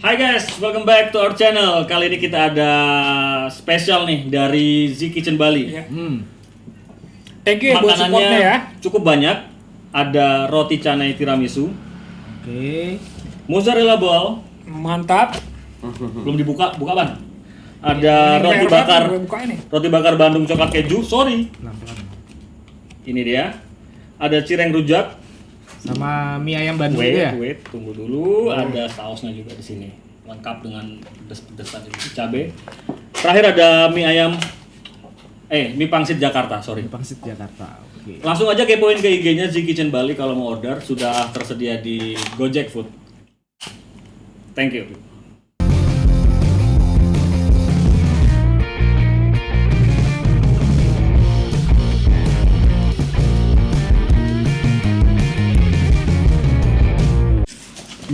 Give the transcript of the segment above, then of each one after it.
Hai guys, welcome back to our channel. Kali ini kita ada spesial nih dari Z Kitchen Bali. Ya. Thank you ya buat supportnya ya. Cukup banyak. Ada roti canai tiramisu. Oke. Mozzarella ball. Mantap. Belum dibuka, buka ban. Ada roti bakar. Roti bakar Bandung coklat keju. Sorry. Ini dia. Ada cireng rujak. Sama mie ayam Bandung ya? Wait, tunggu dulu. Ada sausnya juga di sini. Lengkap dengan pedas-pedasan ini, cabe. Terakhir ada mie ayam mie pangsit Jakarta, sorry. Mie pangsit Jakarta. Oke. Langsung aja kepoin ke IG-nya Z Kitchen Bali kalau mau order, sudah tersedia di Gojek Food. Thank you.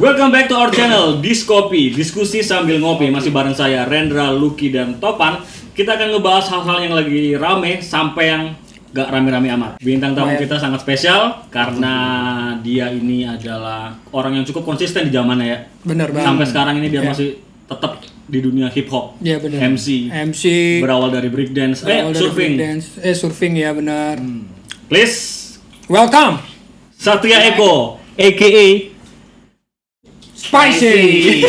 Welcome back to our channel, Diskopi, diskusi sambil ngopi. Masih bareng saya, Rendra, Lucky, dan Topan. Kita akan ngebahas hal-hal yang lagi rame sampai yang gak rame-rame amat. Bintang tamu kita sangat spesial karena dia ini adalah orang yang cukup konsisten di zamannya ya. Bener banget. Sampai sekarang ini dia masih tetap di dunia hip hop. Iya benar. MC berawal dari breakdance, surfing. Surfing ya benar. Please welcome Satria Eko, aka Spicy.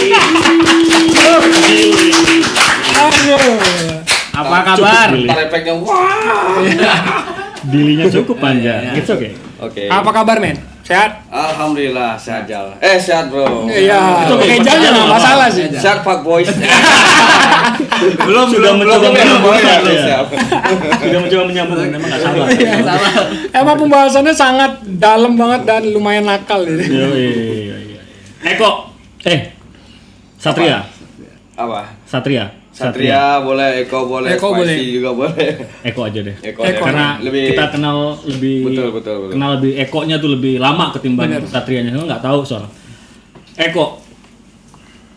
Apa kabar? Efeknya wah. Dilinya cukup panjang. It's okay. Oke. Apa kabar men? Sehat? Alhamdulillah sehat Jal. Sehat bro. Iya. Oke jangan nggak masalah sih. Sehat fuck boys. Sudah mencoba menyambung. Siap. Sudah mencoba menyambung, memang nggak salah. Emang pembahasannya sangat dalam banget dan lumayan nakal ini. Iya. Eko, Satria. Apa? Satria. Boleh, Eko boleh, Eko Spicy boleh. juga boleh. Eko aja deh. Eko. Karena lebih kita kenal lebih betul. kenal lebih Ekonya tuh lebih lama ketimbang Bener. Satrianya. Lo nggak tahu soal Eko.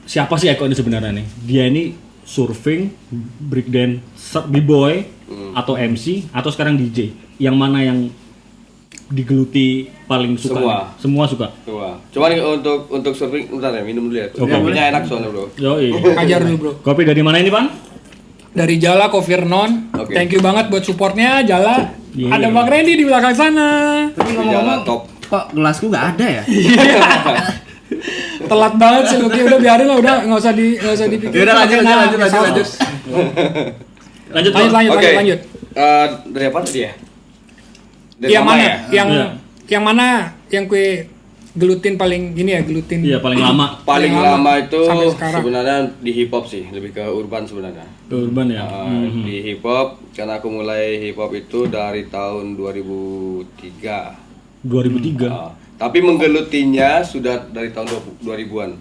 Siapa sih Eko ini sebenarnya nih? Dia ini surfing, breakdance, b-boy, atau MC, atau sekarang DJ. Yang mana yang digeluti paling suka? Semua suka. Cuman untuk surfing bentar ya, minum dulu ya. Kopinya enak soalnya bro. Yoi. Ajar dulu bro. Kopi dari mana ini, Pan? Dari Jala Coffee Non. Oke. Thank you banget buat supportnya Jala. Yeah. Ada Bang Randy di belakang sana. Tapi ngomong-ngomong, kok gelasku nggak ada ya? Telat banget sih Lucky, udah biarin lah, udah nggak usah dipikir. Udah lanjut. Oke. Lanjut. Dari apa tadi ya? Dari Yang nama mana? ya? Yang mana yang kue gelutin paling gini ya, gelutin. Iya, paling lama. Paling lama itu sampai sekarang. sebenarnya di hip hop sih, lebih ke urban sebenarnya. Urban ya. Di hip hop, karena aku mulai hip hop itu dari tahun 2003. 2003. Tapi menggelutinya sudah dari tahun 2000-an.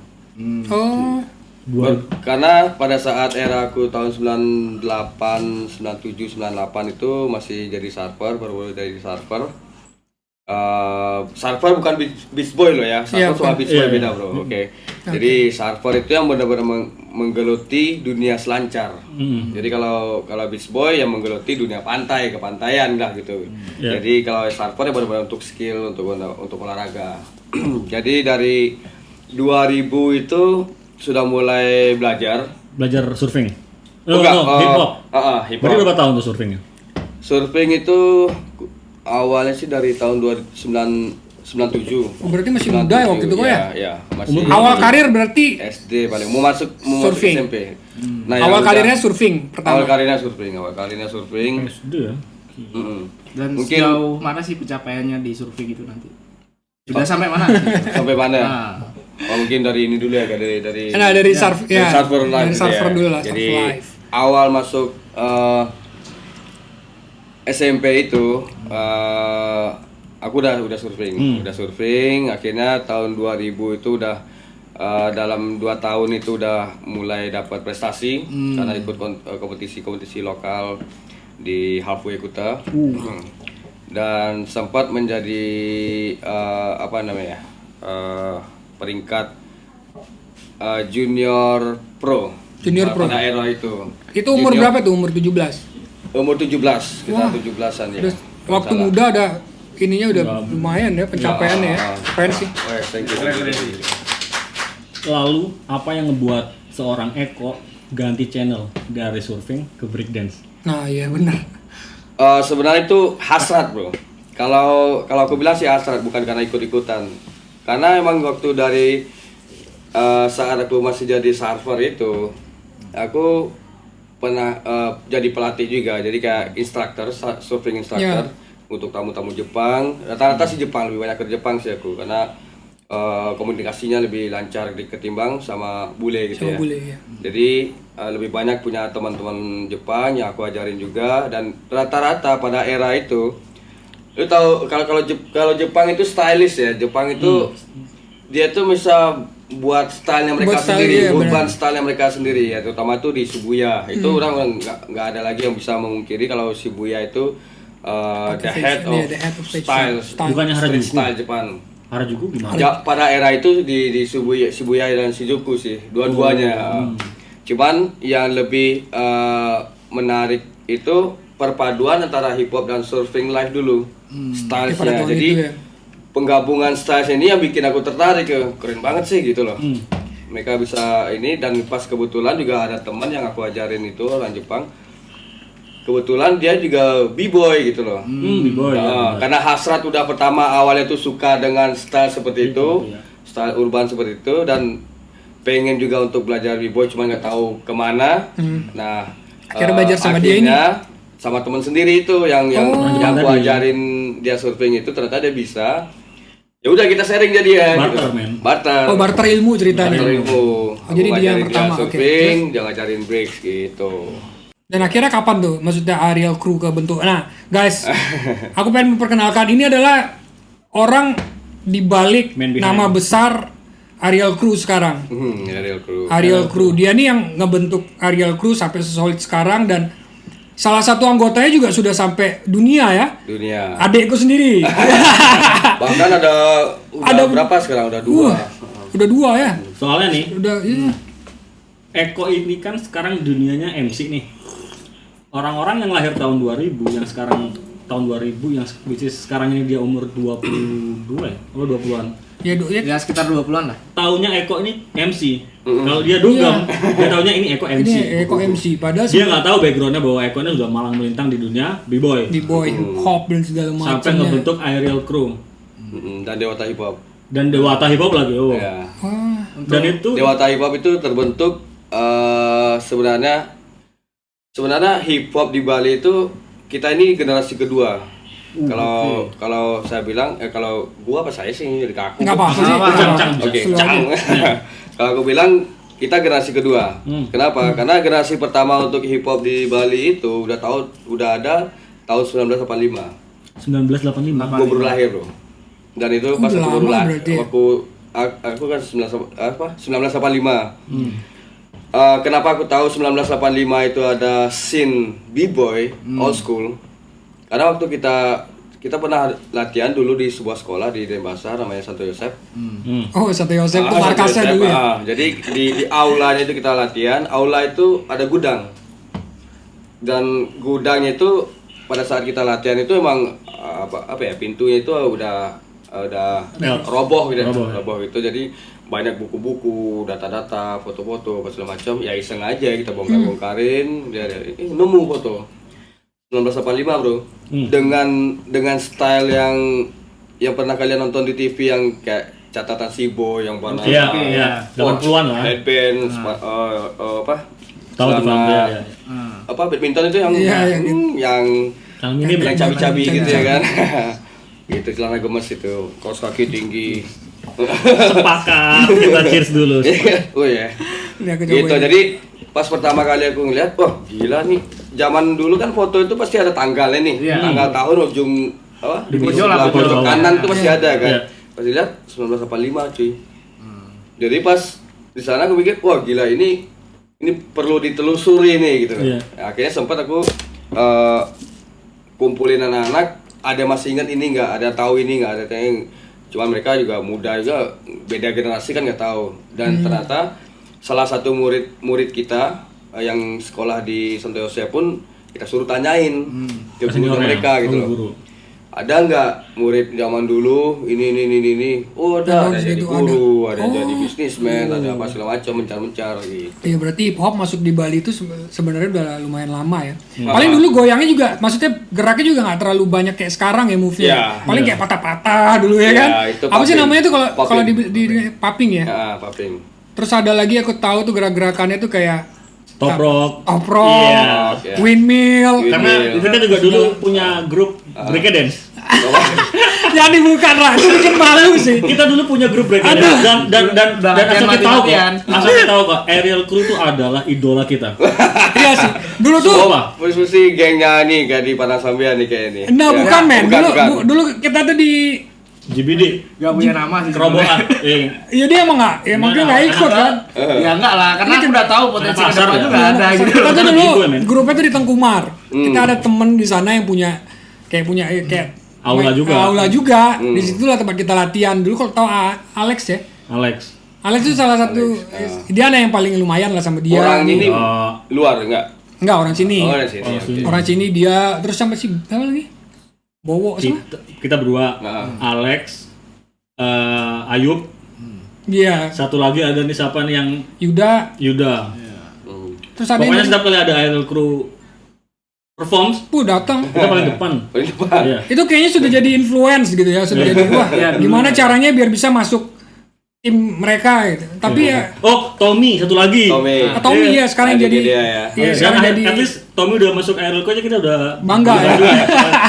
Oh. Karena pada saat era aku tahun 98, 97, 98 itu masih jadi surfer, baru dari surfer. Surfer bukan beach boy loh ya, surfer sama beach boy beda bro. Oke. Jadi surfer itu yang benar-benar menggeluti dunia selancar. Jadi kalau beach boy yang menggeluti dunia pantai, kepantaian lah gitu. Jadi kalau surfer ya benar-benar untuk skill, untuk olahraga. Jadi dari 2000 itu sudah mulai belajar surfing. hip hip hop. Hip hop. Berarti berapa tahun tuh surfingnya? Surfing itu awalnya sih dari tahun 97. Oh, berarti masih muda ya waktu itu kok ya? Iya, masih. Awal karir berarti SD paling mau masuk surfing. SMP. Nah, awal karirnya surfing pertama. Awal karirnya surfing. SD ya. Dan Mungkin sejauh mana sih pencapaiannya di surfing itu nanti? Sudah sampai mana? sampai mana? Nah. Mungkin dari ini dulu ya, dari dari surf dari ya. surfer life. Dari surfer dulu lah, Jadi surf life. awal masuk SMP itu aku udah surfing. Akhirnya tahun 2000 itu udah dalam 2 tahun itu udah mulai dapat prestasi karena ikut kompetisi lokal di Halfway Kuta. Dan sempat menjadi peringkat junior pro pada era itu. Itu umur berapa tuh? Umur 17? Umur 17, kita 17-an ya. Waktu muda ada ininya udah lumayan ya pencapaiannya ya. Keren sih. Thank you. Lalu apa yang ngebuat seorang Eko ganti channel dari surfing ke breakdance? Nah, iya benar. Sebenarnya itu hasrat bro. Kalau aku bilang sih hasrat, bukan karena ikut-ikutan. Karena emang waktu dari saat aku masih jadi surfer itu, aku pernah jadi pelatih juga. Jadi kayak instructor, surfing instructor untuk tamu-tamu Jepang. Rata-rata sih Jepang, lebih banyak ke Jepang sih aku. Karena komunikasinya lebih lancar ketimbang sama bule gitu ya. Bule, ya. Jadi lebih banyak punya teman-teman Jepang yang aku ajarin juga, dan rata-rata pada era itu, lu tahu kalau Jepang itu stylish ya. Jepang itu dia tuh bisa buat stylenya mereka sendiri, bukan stylenya mereka sendiri ya, terutama tuh di Shibuya. Itu orang nggak ada lagi yang bisa memungkiri kalau Shibuya itu the head of style, Bukannya Harajuku? style Jepang. Harajuku gimana? Ya, pada era itu di Shibuya dan Shinjuku sih, dua-duanya. Cuman yang lebih menarik itu perpaduan antara hip hop dan surfing live dulu, stylenya. Jadi penggabungan style ini yang bikin aku tertarik, keren banget sih gitu loh. Mereka bisa ini, dan pas kebetulan juga ada teman yang aku ajarin itu orang Jepang. Kebetulan dia juga b-boy gitu loh. B-boy. Karena hasrat udah pertama awalnya tuh suka dengan style seperti itu, style urban seperti itu, dan pengen juga untuk belajar b-boy, cuma nggak tahu kemana. Nah, akhirnya belajar sama dia ini. Sama teman sendiri itu yang aku ajarin dia surfing itu, ternyata dia bisa. Ya udah kita sharing jadi ya. Barter, gitu. men. Barter. Oh, barter ilmu ceritanya. Barter ilmu. Jadi dia yang pertama, surfing, dia ngajarin breaks gitu. Dan akhirnya kapan tuh? Maksudnya Ariel Crew kebentuk. Nah, guys, aku pengen memperkenalkan, ini adalah orang di balik nama besar Ariel Crew sekarang. Ariel Crew. Ariel Crew. Dia nih yang ngebentuk Ariel Crew sampai sesolid sekarang, dan salah satu anggotanya juga sudah sampai dunia ya. Dunia. Adekku sendiri. Bahkan ada berapa sekarang? Udah 2. Udah 2 ya. Soalnya nih, Udah iya. Eko ini kan sekarang dunianya MC nih. Orang-orang yang lahir tahun 2000, yang sekarang tahun 2000, yang which is sekarang ini dia umur 22 ya? Oh 20-an. Ya sekitar 20-an lah. Taunya Eko ini MC. Kalau dia dugem, dia taunya ini Eko MC. Ini Eko MC. Padahal Dia nggak tahu backgroundnya bahwa Eko ini udah malang melintang di dunia b-boy. B-boy, hip hop dan segala macamnya. Sampai ngebentuk Ariel Crew. Dan Dewata Hip Hop. Dan Dewata Hip Hop lagi, oh. Ya. Dan itu Dewata Hip Hop itu terbentuk sebenarnya hip hop di Bali itu, kita ini generasi kedua. Kalau saya bilang kalau gua apa saya sih jadi kaku. Enggak apa-apa sih. Oke, cang. Kalau aku bilang kita generasi kedua. Kenapa? Karena generasi pertama untuk hip hop di Bali itu udah ada tahun 1985. 1985. Gua baru lahir, Bro. Dan itu pas aku baru lahir. Aku kan 1985. Kenapa aku tahu 1985 itu ada scene b-boy old school? Karena waktu kita pernah latihan dulu di sebuah sekolah di Denpasar namanya Santo Yosef. Oh, Santo Yosef itu markasnya dulu ya. Jadi di aulanya itu kita latihan. Aula itu ada gudang. Dan gudangnya itu pada saat kita latihan itu emang apa ya, pintunya itu udah roboh gitu. Roboh itu, jadi banyak buku-buku, data-data, foto-foto, apa segala macam. Ya iseng aja kita bongkar-bongkarin, dia nemu foto 1985 bro. Dengan style yang pernah kalian nonton di TV, yang kayak catatan Sibo yang warna 80-an lah. headband, Tahu ya. Badminton itu yang yang cabi-cabi gitu ya kan. Gitu, celana gemes itu, kaos kaki tinggi. Sepakat, kita cheers dulu. Oh ya. Gitu, jadi pas pertama kali aku ngeliat, wah gila nih. Zaman dulu kan foto itu pasti ada tanggalnya nih. Tanggal tahun ujung di pojok kanan itu pasti ada kan. Pas dilihat 1985 cuy. Jadi pas di sana aku pikir, wah gila, ini perlu ditelusuri nih gitu. Akhirnya sempat aku kumpulin anak-anak, ada masih ingat ini nggak, ada tahu ini nggak, ada yang cuma mereka juga muda juga, beda generasi kan nggak tahu. Dan ternyata salah satu murid kita yang sekolah di Santo Yosef pun kita suruh tanyain ke guru mereka gitu loh. ada nggak murid zaman dulu ini oh ada jadi Itu guru ada jadi bisnismen ada apa segala macam mencar gitu. Iya berarti hip hop masuk di Bali itu sebenarnya udah lumayan lama ya. Paling dulu goyangnya juga, maksudnya geraknya juga nggak terlalu banyak kayak sekarang ya move-nya. Iya. Paling kayak patah-patah dulu ya kan. Itu Apa sih popping. namanya tuh kalau di popping ya? Ya, popping. Terus ada lagi aku tahu tuh gerak-gerakannya tuh kayak Top rock. oprok, Iya. windmill. Karena kita juga dulu punya grup breakdance. Jadi bukan lah, itu bikin malu sih. Kita dulu punya grup breakdance dan asal kita tahu kok, Ariel Crew itu adalah idola kita. Iya sih. Dulu tuh Posisi gengnya nih kayak di Padang Sambian nih kayak ini. nah Ya, bukan men, bukan. dulu kita tuh di GBD. Gak punya nama sih. Kerobohan. iya dia emang nggak, ya mungkin nggak ikut kan. Ya enggak lah, karena aku udah tahu potensi ke pasar depan ya. tuh nggak ada gitu. Kita tuh dulu Giveaway, men. grupnya tuh di Tengkumar. Kita ada temen di sana yang punya kayak Aula juga. Aula juga. Di situ lah tempat kita latihan. Dulu kalau tahu Alex ya. Alex itu salah satu dia yang paling lumayan lah sama dia. Orang ini luar Enggak orang sini. Oh, dari sini. Oke. Orang sini dia terus sampai si apa lagi? Bowo sama? Kita berdua, Alex, Ayub, Iya. satu lagi ada nih siapa nih yang Yuda. Terus ada Pokoknya yang setiap kali ada Ariel Crew performs, datang. kita paling depan. Paling depan. Iya. Itu kayaknya sudah jadi influence gitu ya, sudah jadi wah. Gimana caranya biar bisa masuk tim mereka gitu. Tapi ya Oh, Tommy satu lagi. Tommy ya sekarang Adik jadi dia ya. iya, Ya, sekarang jadi at least Tommy udah masuk Ariel Crew aja kita udah bangga ya.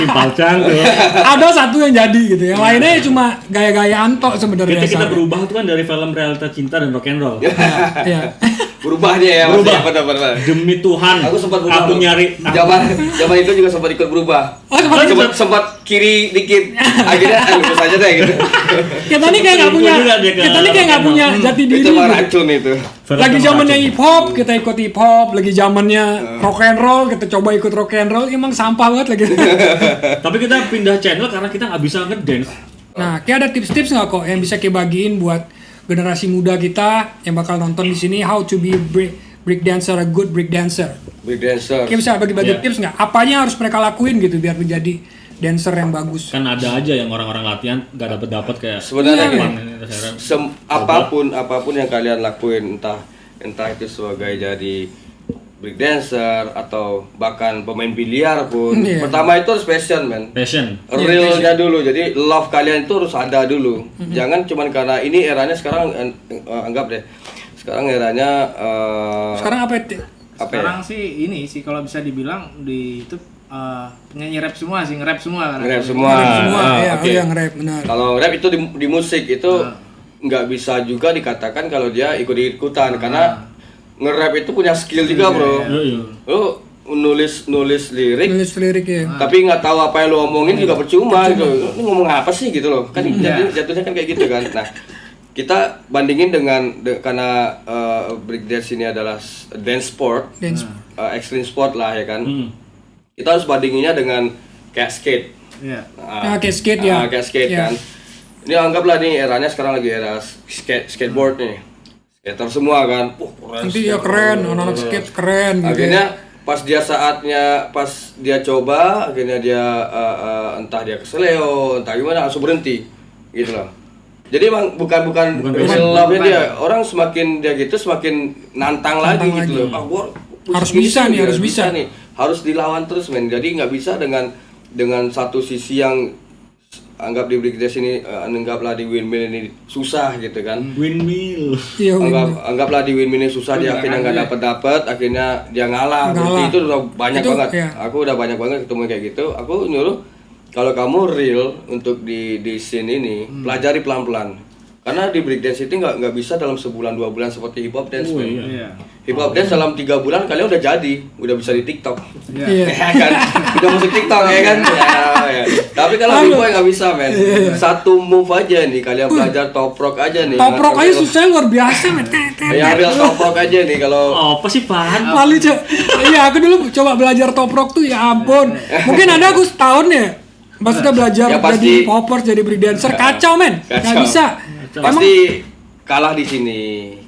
Cimpalcang tuh. Ada satu yang jadi gitu. Yang lainnya cuma gaya-gayaan tok sebenarnya. Kita berubah tuh kan dari film realita cinta dan rock and roll. Iya. Berubah dia ya. Berubah. Benar. Demi Tuhan. Aku sempat berubah. Aku nyari. Zaman itu juga sempat ikut berubah. Oh, sempat kiri dikit. Akhirnya lurus aja deh gitu. Kita nih kayak nggak punya. Juga dia ke Kita nih kayak nggak punya jati diri. Itu mah gitu. racun itu. Lagi zamannya hip hop, kita ikut hip hop. Lagi zamannya rock and roll, kita coba ikut rock and roll. Emang sampah banget lagi. Tapi kita pindah channel karena kita nggak bisa ngedance. Nah, kayak ada tips-tips nggak kok yang bisa kayak bagiin buat generasi muda kita yang bakal nonton di sini, how to be break dancer, a good break dancer. Break dancer. Kayak bisa bagi-bagi Iya. tips nggak? Apanya harus mereka lakuin gitu biar menjadi dancer yang bagus? Kan ada aja yang orang-orang latihan nggak dapat kayak. Sebenarnya Iya, gini, apapun yang kalian lakuin entah itu sebagai jadi break dancer atau bahkan pemain biliar pun, Iya. pertama itu harus passion, man. Passion. Realnya dulu, jadi love kalian itu harus ada dulu. Jangan cuman karena ini eranya sekarang anggap deh, sekarang eranya Sekarang apa itu? apa Sekarang ya? sih ini sih kalau bisa dibilang di YouTube penyanyi rap semua sih, nge-rap semua kan. Nge-rap semua. Semua ya, oke. yang rap benar. Kalau rap itu di musik itu nggak bisa juga dikatakan kalau dia ikut-ikutan karena nge-rap itu punya skill juga, bro. Iya. Lu nulis lirik Nulis lirik ya. tapi nggak tahu apa yang lu omongin juga percuma gitu. Lu ngomong apa sih gitu loh. Kan jatuhnya kan kayak gitu kan. Nah, kita bandingin karena breakdance ini adalah dance sport, Dance. extreme sport lah ya kan. Kita harus bandinginnya dengan kayak skate. Iya. Nah, kayak skate ya. Kayak skate Ya. kan. Ini anggaplah nih eranya sekarang lagi era skateboard nih. Skater semua kan. Keren. Nanti ya keren, anak-anak skate keren gitu. Akhirnya pas dia coba, akhirnya dia entah dia keseleo, entah gimana langsung berhenti gitu loh. Jadi emang bukan real love-nya dia. Orang semakin dia gitu semakin nantang lagi gitu loh. Gua Harus bisa nih, harus bisa. nih. Harus dilawan terus, men. Jadi nggak bisa dengan satu sisi yang anggap di breakdance ini anggaplah di windmill ini susah gitu kan. Windmill. Iya, Anggaplah di windmill ini susah, dia akhirnya nggak dapat, akhirnya dia ngalah. Berarti itu udah banyak Itu, banget. iya. Aku udah banyak banget ketemu kayak gitu. Aku nyuruh kalau kamu real untuk di scene ini, pelajari pelan-pelan. Karena di breakdance itu nggak bisa dalam sebulan 2 bulan seperti hip hop dance. Oh, men. Iya. Hip hop dance dalam 3 bulan kalian udah jadi, udah bisa di TikTok. Iya. Ya kan, udah masuk TikTok ya kan. Ya. Tapi kalau b-boy nggak bisa, men. Satu move aja nih, kalian belajar top rock aja nih. Top rock aja susah luar biasa, men. Ya real top rock aja nih kalau Apa sih Pan? Malu, Cok. Iya, aku dulu coba belajar top rock tuh ya ampun. Mungkin ada aku setahun ya. Maksudnya belajar Ya, pasti. jadi poppers, jadi breakdancer, kacau men. Nggak Kacau. bisa. pasti kalah di sini.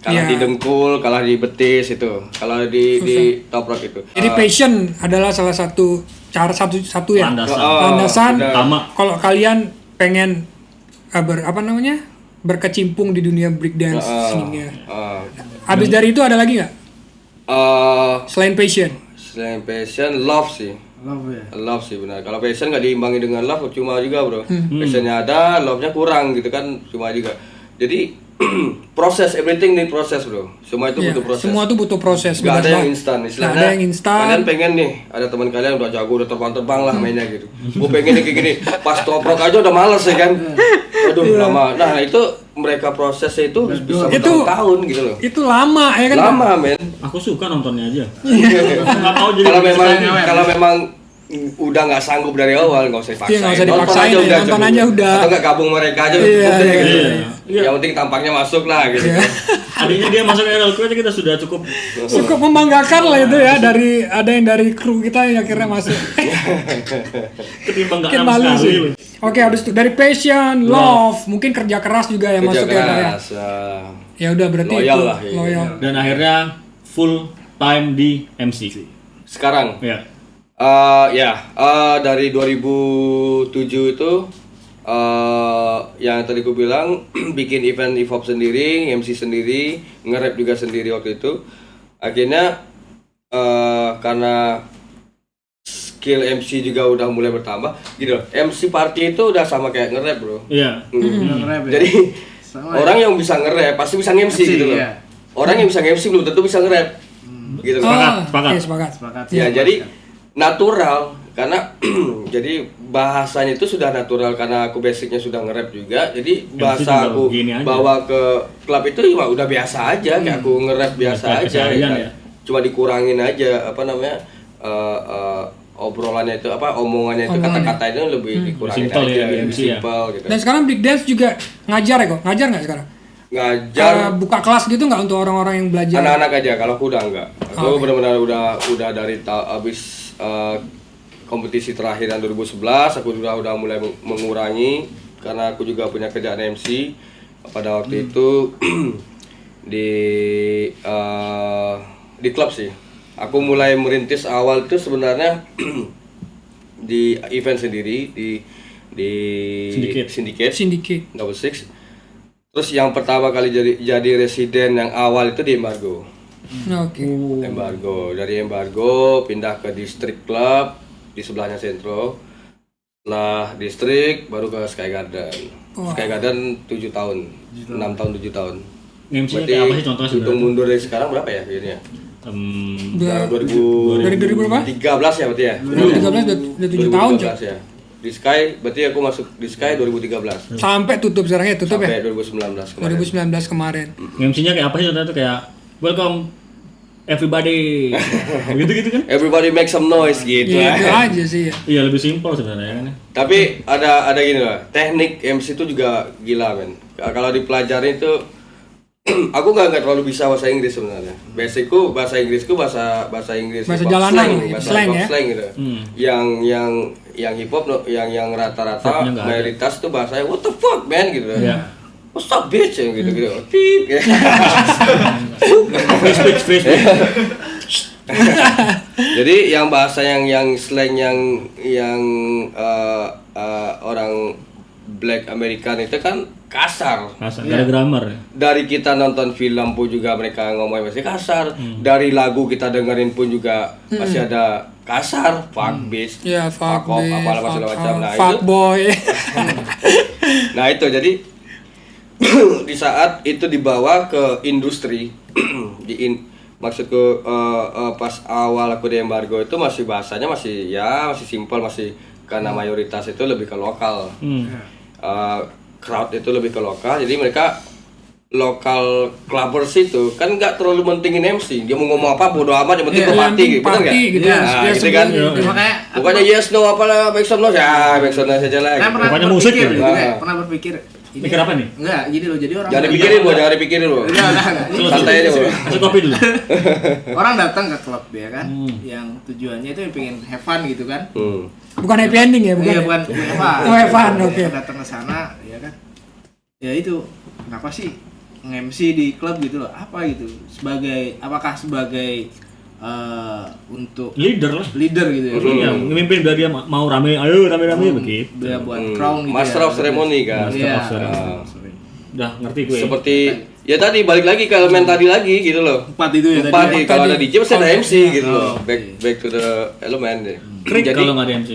kalah Iya. di dengkul, kalah di betis itu, kalau di top rope itu. Jadi passion adalah salah satu cara satu ya. Landasan. benar. Utama. Kalau kalian pengen berkecimpung di dunia breakdance sini ya. Habis dari itu ada lagi nggak? Selain passion? Selain passion, love sih. Love sih benar. Kalau passion nggak diimbangi dengan love, cuma juga bro. Passionnya ada, love-nya kurang gitu kan, cuma juga. Jadi proses, everything need proses bro. Semua itu Iya, butuh proses. semua tuh butuh proses. Gak ada benar yang banget. instan. Nggak Istilahnya ada yang instan. kalian pengen nih, ada teman kalian udah jago, udah terbang-terbang lah mainnya gitu. Gue pengen nih kayak gini, pas toprok aja udah males ya kan. Aduh lama. Nah itu mereka prosesnya itu bisa bertahun-tahun gitu loh. Itu lama ya kan? Lama men. Aku suka nontonnya aja. Nggak mau jadi Kalau memang udah nggak sanggup dari awal nggak usah dipaksain. Iya, nggak usah dipaksain, nonton aja udah. Atau nggak gabung mereka aja Iya, cukup deh gitu. Iya. Yang penting tampangnya masuk lah gitu. Adanya dia masuk RLQ aja kita sudah cukup. Cukup membanggakan lah itu ya, dari ada yang dari kru kita yang akhirnya masuk. Ketimbang nggak Mungkin sama malu sekali. sih. Oke, habis itu dari passion, love, mungkin kerja keras juga ya Kerja masuknya ya. keras. Ya udah berarti Loyal itu lah, iya. loyal. Dan akhirnya full time di MC. Sekarang Ya. dari 2007 itu yang tadi ku bilang bikin event hip hop sendiri, MC sendiri, nge-rap juga sendiri waktu itu. Akhirnya karena skill MC juga udah mulai bertambah gitu loh. MC party itu udah sama kayak nge-rap bro. Iya. Jadi orang yang bisa nge-rap pasti bisa nge-MC gitu loh. iya. Orang yang bisa nge-MC belum tentu bisa nge-rap. Gitu loh. Sepakat. Iya, sepakat. Ya, jadi natural karena jadi bahasanya itu sudah natural karena aku basicnya sudah nge-rap juga. Jadi bahasa juga aku begini aja. bawa ke klub itu ya udah biasa aja kayak aku nge-rap biasa Kayak aja. keseharian kan. ya. Cuma dikurangin aja obrolannya itu omongannya itu kata-katanya lebih dikurangin Simple aja ya, di lebih MC ya. simple gitu. Dan sekarang break dance juga ngajar ya kok? Ngajar nggak sekarang? Ngajar Buka kelas gitu nggak untuk orang-orang yang belajar? anak-anak aja, kalau aku udah enggak. Aku benar-benar udah dari abis kompetisi terakhir yang 2011 aku udah mulai mengurangi karena aku juga punya kerjaan MC pada waktu itu di klub sih. Aku mulai merintis awal itu sebenarnya di event sendiri di Syndicate Double Six. Terus yang pertama kali jadi residen yang awal itu di Embargo. Oke. Embargo, dari Embargo pindah ke District Club di sebelahnya Sentro. Setelah District baru ke Sky Garden. Sky Garden 7 tahun, 6 tahun 7 tahun. MC-nya kayak apa sih contohnya Hitung sebenarnya? mundur dari sekarang berapa ya jadinya? Udah 2000 dari 2000 berapa? 13 ya berarti ya? 2013 udah 7 tahun, Cok. 2013 ya. Di Sky berarti aku masuk di Sky 2013 Sampai tutup sekarang ya, tutup sampai ya? 2019 kemarin. 2019 kemarin. MC-nya kayak apa sih contohnya tuh kayak welcome everybody. Gitu-gitu kan? Everybody make some noise gitu. Iya, itu aja sih ya. Iya, lebih simpel sebenarnya kan. Tapi ada gini loh, teknik MC itu juga gila men. Kalau dipelajari itu aku nggak terlalu bisa bahasa Inggris sebenarnya. Basicku bahasa Inggrisku bahasa Inggris Bahasa pop jalanan, slang, bahasa slang pop ya? slang gitu. Yang hip hop yang rata-rata Rapnya nggak ada. mayoritas tuh bahasanya what the fuck man gitu. Iya. What's up bitch gitu. Tip. Free speech. Jadi yang bahasa yang slang yang orang Black American itu kan kasar. Kasar, ada grammar. Dari kita nonton film pun juga mereka ngomong masih kasar. Dari lagu kita dengerin pun juga masih ada kasar, fuck bitch, Ya, fuck off, bitch, apalah segala macam. Nah fuck itu, boy. nah itu jadi di saat itu dibawa ke industri, maksudku pas awal aku di Embargo itu masih bahasanya masih simpel, masih karena mayoritas itu lebih ke lokal. Crowd itu lebih ke lokal, jadi mereka lokal clubbers itu kan nggak terlalu mentingin MC, dia mau ngomong apa bodo amat, yang penting party gitu, bener nggak? gitu. Nah, Ya, gitu kan? sebelum- Makanya Bukannya yes no apalah back sound no ya back sound saja lah. saya gitu. pernah Pokoknya musik berpikir, ya? juga, pernah berpikir. Mikir apa nih? Enggak, gini loh, jadi orang Jangan dipikirin bro, jangan dipikirin bro. Enggak. Santai aja bro. Kasih kopi dulu. Orang datang ke klub ya kan, yang tujuannya itu pengen have fun gitu kan. Bukan happy ending ya, bukan? Iya, ya? bukan have fun. Oh, have fun, oke. Datang ke sana ya kan. Ya itu, kenapa sih nge-MC di klub gitu loh. Apa gitu? Apakah sebagai untuk Leader lah. leader gitu ya? Iya, memimpin biar dia mau rame, ayo rame-rame begitu. Dia buat crown gitu. Master of ceremony kan. Iya. Udah ngerti gue. Seperti ya tadi balik lagi ke elemen tadi lagi gitu loh. 4 itu ya tadi. 4 nih, kalau tadi. ada DJ pasti ada MC gitu loh. Oh, Back to the element deh. Krik Jadi kalau nggak ada MC.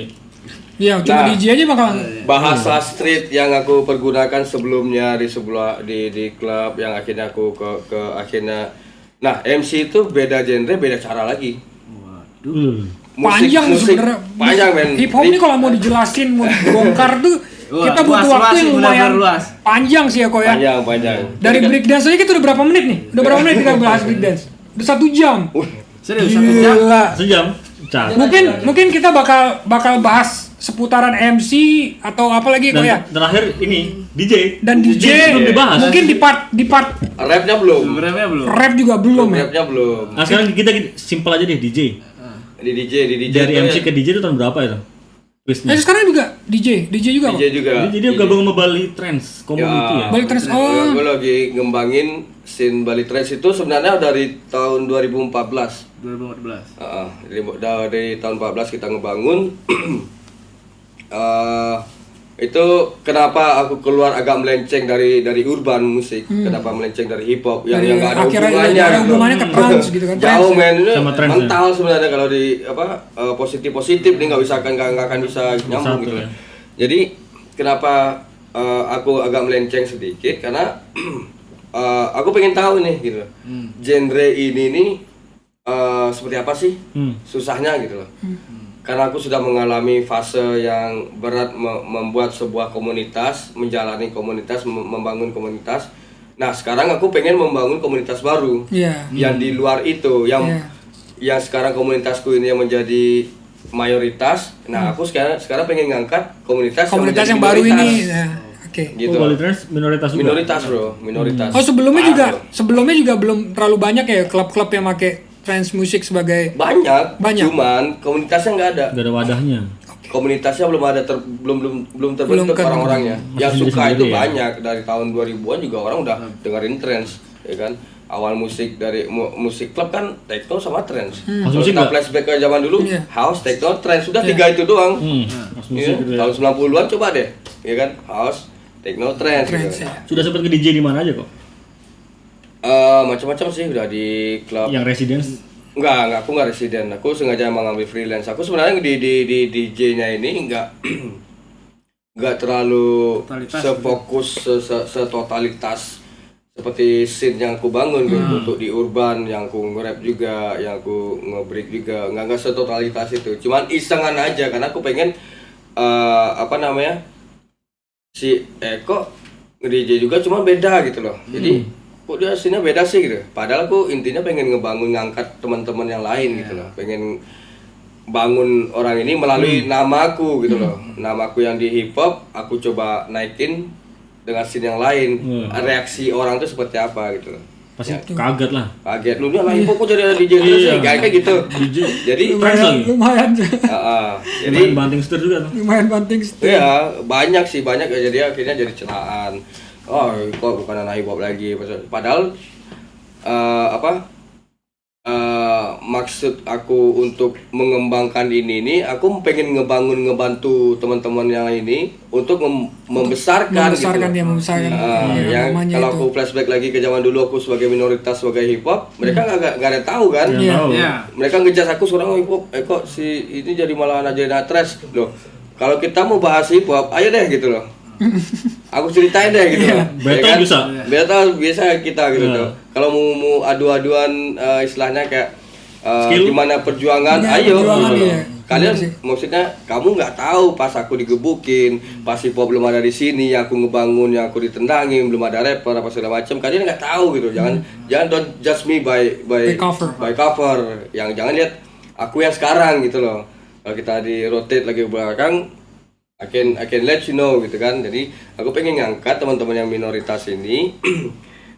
Iya, cuma Nah. DJ aja bakalan. bahasa street yang aku pergunakan sebelumnya di klub yang akhirnya aku ke akhirnya. Nah, MC itu beda genre, beda cara lagi. Panjang sebenarnya. Panjang men. Hip hop ini kalau mau dijelasin, mau dibongkar tuh Wah, kita butuh luas, waktu luas yang sih, lumayan benar-benar luas. panjang sih ya kok ya. Panjang. Dari breakdance aja kita udah berapa menit nih? Udah berapa menit kita bahas breakdance? Udah 1 jam. Serius 1 jam? Gila. Sejam. Cat. Mungkin kita bakal bahas seputaran MC atau apa lagi kok ya. Dan terakhir ini DJ. Dan DJ belum dibahas. mungkin di part Rapnya belum. Sebenarnya belum. rap juga belum ya. Rapnya belum. Nah sekarang kita simpel aja deh DJ. Di DJ Dari tuh MC ya. ke DJ itu tahun berapa itu? Twistnya. Sekarang juga DJ juga kok. DJ juga. Jadi dia gabung sama Bali Trends Community ya. Balik terus Gue lagi ngembangin scene Bali Trends itu sebenarnya dari tahun 2014. 2014. Dari tahun 14 kita ngebangun. Itu kenapa aku keluar agak melenceng dari urban musik, kenapa melenceng dari hip hop yang Dari nggak ada akhirnya hubungannya, nggak ada gitu. hubungannya ke trance gitu kan. Jauh men, ini Sama trance, mental sebenarnya kalau di positif nih nggak akan bisa nyambung Satu, gitu. ya. Jadi kenapa aku agak melenceng sedikit karena aku pengen tahu nih gitu, genre ini nih seperti apa sih susahnya gitu loh. Karena aku sudah mengalami fase yang berat membuat sebuah komunitas, menjalani komunitas, membangun komunitas. Nah, sekarang aku pengen membangun komunitas baru. Iya. Yang di luar itu, yang sekarang komunitasku ini yang menjadi mayoritas. Nah, aku sekarang pengen ngangkat komunitas Komunitas yang menjadi baru ini. minoritas. Nah, oke. Gitu. Oh, Bali Trends minoritas juga. Minoritas, Bro, minoritas. Oh sebelumnya Parah, bro. juga belum terlalu banyak ya klub-klub yang pakai trance music sebagai Banyak, Banyak. cuman komunitasnya nggak ada. Gak ada wadahnya. Komunitasnya belum ada belum terbentuk Belum orang-orangnya. Masih Yang suka sendiri itu ya? banyak dari tahun 2000-an juga orang udah dengerin trance, ya kan? Awal musik dari musik klub kan techno sama trance. House Kalau music kita nggak? flashback ke zaman dulu, Iya. house, techno, trance sudah 3 itu doang. House Iya, music gitu ya. tahun 90-an coba deh, ya kan? House, techno, trance. trance gitu. ya. Sudah sempat ke DJ di mana aja kok? Macam-macam sih udah di klub. Yang residence. Enggak, aku enggak residen. Aku sengaja mengambil freelance. Aku sebenarnya di DJ-nya ini enggak terlalu Totalitas sefokus setotalitas seperti scene yang aku bangun gitu. Untuk di urban yang aku nge-rap juga, yang aku nge-break juga. Enggak setotalitas itu. Cuman isengan aja karena aku pengen si Eko nge-DJ juga cuma beda gitu loh. Jadi kok dia aslinya beda sih gitu. Padahal aku intinya pengen ngebangun ngangkat teman-teman yang lain gitu loh. Pengen bangun orang ini melalui namaku gitu loh. Namaku yang di hip hop aku coba naikin dengan scene yang lain. Reaksi orang tuh seperti apa gitu loh. Pasti kaget lah. Kaget lu nih lah hip hop kok jadi ada DJ terus Iya. sih. Kayak gitu. DJ. Jadi Trans lagi. Lumayan jadi Jadi banting setir juga tuh. lumayan banting setir. iya, banyak ya jadi akhirnya jadi celaan. Oh, kok bukan anak hip hop lagi. Padahal maksud aku untuk mengembangkan ini aku pengen ngebantu teman-teman yang ini untuk membesarkan gitu. Dia membesarkan Yang namanya kalau itu. aku flashback lagi ke zaman dulu aku sebagai minoritas sebagai hip hop, mereka nggak ada tahu kan. Yang tahu. Iya. Mereka ngejudge aku seorang hip hop, kok si ini jadi malah anak jadi trash loh. Kalau kita mau bahas hip hop, ayo deh gitu loh. Aku ceritain deh gitu loh. Battle bisa. Battle biasa kita gitu Iya. tuh. Kalau mau adu-aduan istilahnya kayak Skill. gimana perjuangan, Gimana ayo perjuangan, gitu loh. iya. Kalian Bener sih. maksudnya kamu nggak tahu pas aku digebukin, pas hip hop belum ada di sini, yang aku ngebangun, yang aku ditendangin, belum ada rapper apa segala macam. Kalian nggak tahu gitu. Jangan don't judge me by cover. Yang jangan lihat aku yang sekarang gitu loh. Kalau kita di rotate lagi ke belakang, I can let you know gitu kan. Jadi aku pengen ngangkat teman-teman yang minoritas ini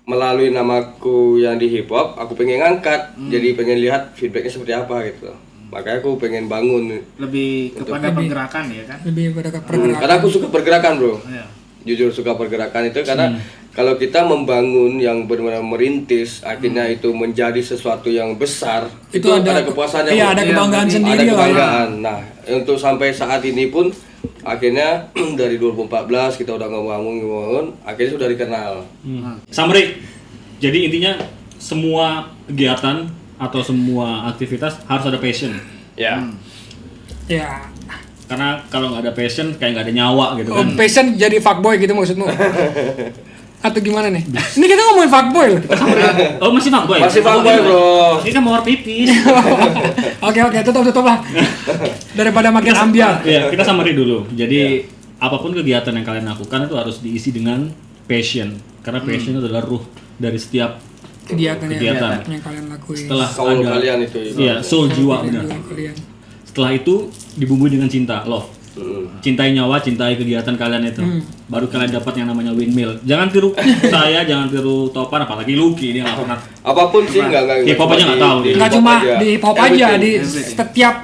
melalui namaku yang di hip hop, aku pengen ngangkat. Jadi pengen lihat feedbacknya seperti apa gitu loh. Makanya aku pengen bangun. Lebih kepada pergerakan ya kan? Lebih pada ke pergerakan. Karena aku suka pergerakan bro. Iya. Jujur suka pergerakan itu karena kalau kita membangun yang benar-benar merintis, akhirnya itu menjadi sesuatu yang besar, itu ada kepuasannya. Iya, ada kebanggaan sendiri ada lah. kebanggaan. Nah, untuk sampai saat ini pun akhirnya dari 2014 kita udah ngebangun, akhirnya sudah dikenal. Summary. Jadi intinya semua kegiatan atau semua aktivitas harus ada passion. Ya. Ya. Karena kalau nggak ada passion kayak nggak ada nyawa gitu kan. Passion jadi fuckboy gitu maksudmu? Atau gimana nih? Ini kita ngomongin fuckboy loh. Oh masih fuckboy? Masih fuckboy bro. Ini kan mawar pipis. Oke, tutup lah. Daripada makin ambiar. Iya, kita summary dulu. Jadi apapun kegiatan yang kalian lakukan itu harus diisi dengan passion. Karena passion itu adalah ruh dari setiap kegiatan kegiatan yang kalian lakuin. Setelah Soul ada, kalian itu. iya, soul jiwa benar. Kalian. Setelah itu dibumbui dengan cinta, love. Cintai nyawa, cintai kegiatan kalian itu. Baru kalian dapat yang namanya windmill. Jangan tiru saya, jangan tiru Topan, apalagi Lucky ini nggak pernah. Apapun sih enggak Hip hop aja nggak tahu. Nggak cuma di hip hop aja, di setiap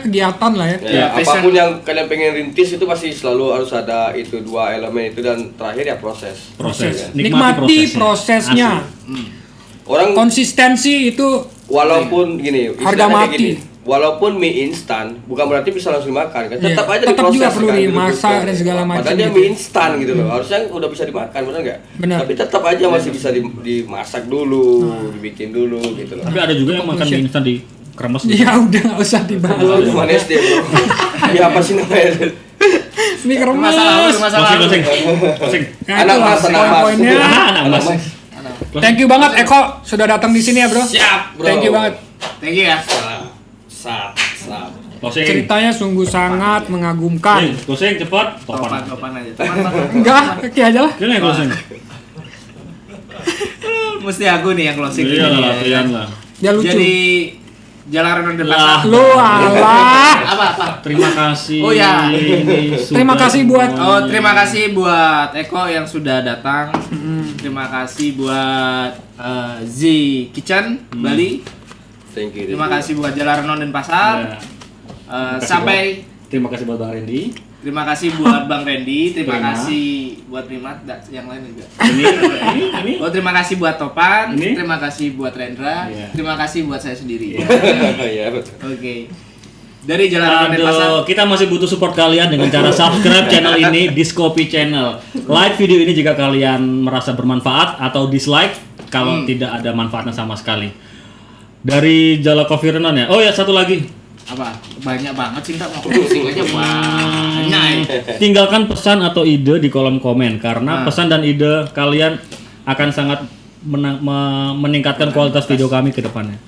kegiatan lah ya. Ya, apapun yang kalian pengen rintis itu pasti selalu harus ada itu dua elemen itu, dan terakhir ya proses. Nikmati prosesnya. Orang konsistensi itu walaupun gini, harga istilahnya kayak mati. gini, walaupun mie instan bukan berarti bisa langsung dimakan kan, tetap aja tetap diproses juga perlu kan, dimasak gitu. dan segala macam. Padahal dia gitu. mie instan gitu loh, harusnya udah bisa dimakan, benar nggak? Benar. Tapi tetap aja masih bisa dimasak dulu, dibikin dulu gitu loh. Tapi ada juga yang makan mie instan di kremes. Ya udah nggak usah dibahas. Dulu cuma SD bro. Ya apa sih namanya? Mie kremes. Masalah. Closing. Ya, Anak itulah mas, anak mas. poin-poinnya. Anak mas. Thank you banget Eko sudah datang di sini ya bro. Siap bro. Thank you banget. Thank you ya. Sap. Closing. Ceritanya sungguh sangat mengagumkan. Closing cepat. Topan. Topan aja. Topan. Enggak, Eki aja lah. Kalian yang closing. Mesti aku nih yang closing. Iya lah, latihan lah. Dia lucu. Jadi Jalanan de Lah. Pasar. Lu alah. Apa? Terima kasih. Oh, ya. Ini Terima sudah kasih buat Terima kasih buat Eko yang sudah datang. Terima kasih buat Z Kitchen Bali. Thank you. Terima kasih buat Jalanan dan Pasar. Ya. Sampai Terima kasih buat Bang Randy. terima kasih buat Bang Randy, terima Prima. kasih buat Mimat, yang lain juga. Ini. Oh, terima kasih buat Topan, Ini. terima kasih buat Rendra, Iya. terima kasih buat saya sendiri. Iya betul. Oke. Dari Jalanan dan Pasar. Aduh, kita masih butuh support kalian dengan cara subscribe channel ini, Diskopi Channel. Like video ini jika kalian merasa bermanfaat, atau dislike kalau tidak ada manfaatnya sama sekali. Dari Jala Coffee Renon ya. Oh ya, satu lagi. Apa? Banyak banget cinta mau pusing aja banyak. Tinggalkan pesan atau ide di kolom komen, karena pesan dan ide kalian akan sangat meningkatkan kualitas video kami ke depannya.